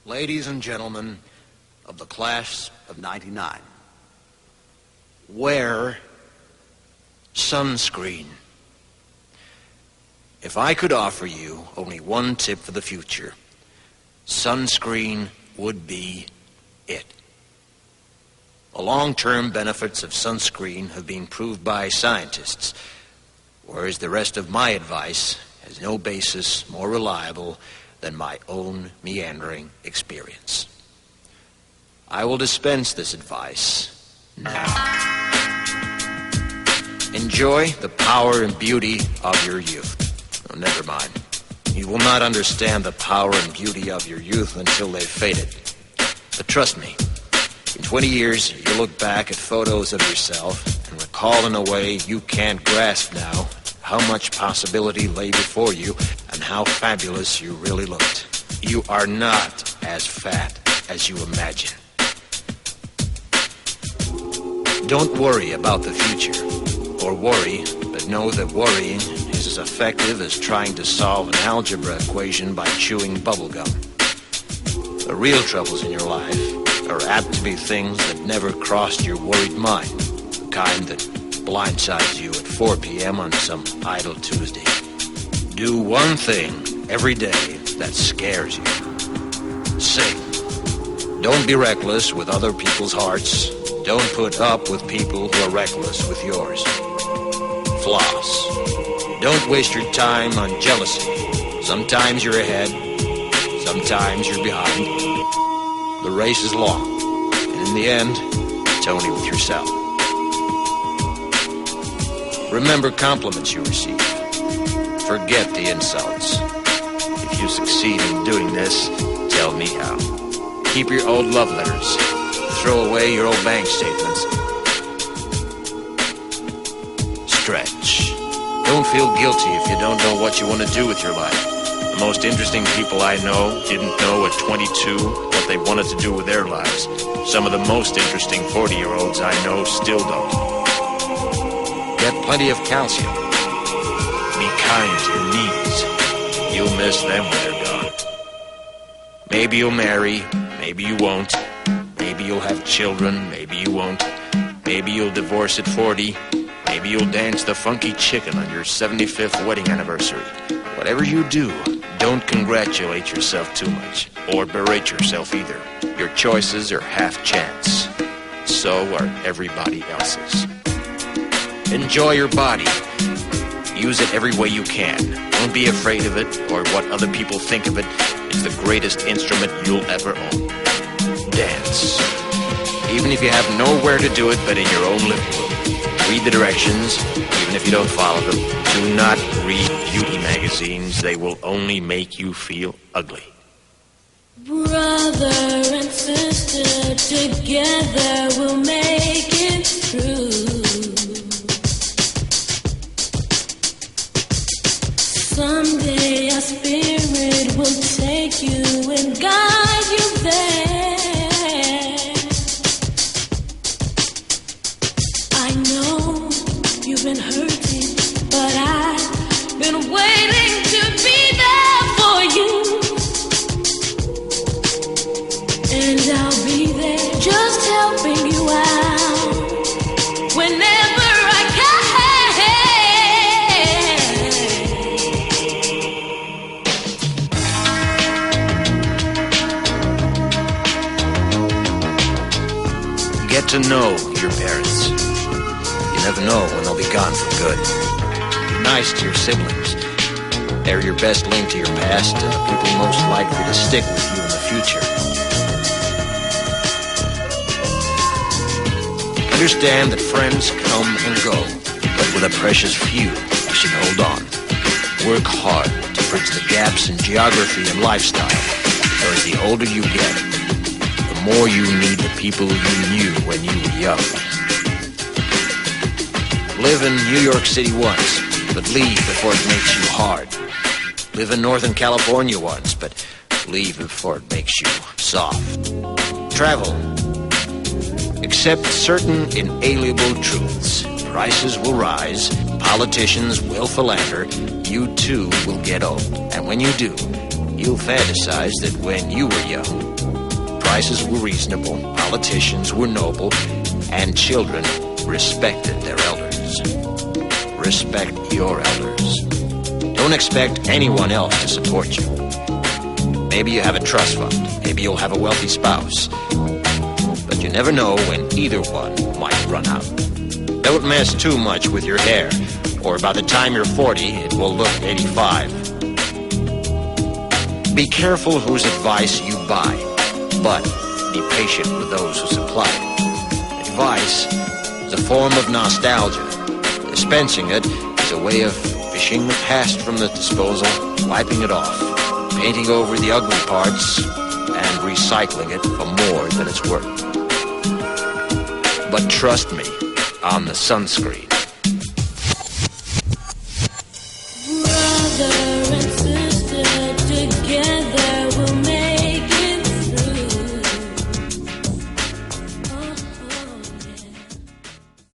Ladies and gentlemen of the class of 99, wear sunscreen. If I could offer you only one tip for the future, sunscreen would be it. The long-term benefits of sunscreen have been proved by scientists, whereas the rest of my advice has no basis more reliable than my own meandering experience. I will dispense this advice now. Enjoy the power and beauty of your youth. Oh, never mind. You will not understand the power and beauty of your youth until they've faded. But trust me, in 20 years, you'll look back at photos of yourself and recall in a way you can't grasp now how much possibility lay before you and how fabulous you really looked. You are not as fat as you imagine. Don't worry about the future, or worry, but know that worrying is as effective as trying to solve an algebra equation by chewing bubblegum. The real troubles in your life are apt to be things that never crossed your worried mind, the kind that blindsides you at 4 p.m. on some idle Tuesday. Do one thing every day that scares you. Sing. Don't be reckless with other people's hearts. Don't put up with people who are reckless with yours. Floss. Don't waste your time on jealousy. Sometimes you're ahead, sometimes you're behind. The race is long, and in the end, it's only with yourself. Remember compliments you receive. Forget the insults. If you succeed in doing this, tell me how. Keep your old love letters. Throw away your old bank statements. Stretch. Don't feel guilty if you don't know what you want to do with your life. The most interesting people I know didn't know at 22 what they wanted to do with their lives. Some of the most interesting 40-year-olds I know still don't. Get plenty of calcium. Be kind to your knees. You'll miss them when they're gone. Maybe you'll marry, maybe you won't. Maybe you'll have children, maybe you won't. Maybe you'll divorce at 40. Maybe you'll dance the funky chicken on your 75th wedding anniversary. Whatever you do, don't congratulate yourself too much, or berate yourself either. Your choices are half chance. So are everybody else's. Enjoy your body. Use it every way you can. Don't be afraid of it or what other people think of it. It's the greatest instrument you'll ever own. Dance. Even if you have nowhere to do it but in your own living room. Read the directions, even if you don't follow them. Do not read beauty magazines. They will only make you feel ugly. Brother and sister, together we'll make it through. Someday our spirit will take you and guide you there. I know you've been hurting, but I've been waiting to be there for you. And I'll be there just helping you out whenever I can. Get to know your parents. You never know when they'll be gone for good. Be nice to your siblings. They're your best link to your past and the people most likely to stick with you in the future. Understand that friends come and go, but with a precious few, you should hold on. Work hard to bridge the gaps in geography and lifestyle, or as the older you get, the more you need the people you knew when you were young. Live in New York City once, but leave before it makes you hard. Live in Northern California once, but leave before it makes you soft. Travel. Accept certain inalienable truths. Prices will rise, politicians will philander, you too will get old. And when you do, you'll fantasize that when you were young, prices were reasonable, politicians were noble, and children respected their elders. Respect your elders. Don't expect anyone else to support you. Maybe you have a trust fund. Maybe you'll have a wealthy spouse. But you never know when either one might run out. Don't mess too much with your hair, or by the time you're 40, it will look 85. Be careful whose advice you buy, but be patient with those who supply it. Advice is a form of nostalgia. Dispensing it is a way of fishing the past from the disposal, wiping it off, painting over the ugly parts, and recycling it for more than it's worth. But trust me on the sunscreen. Brother.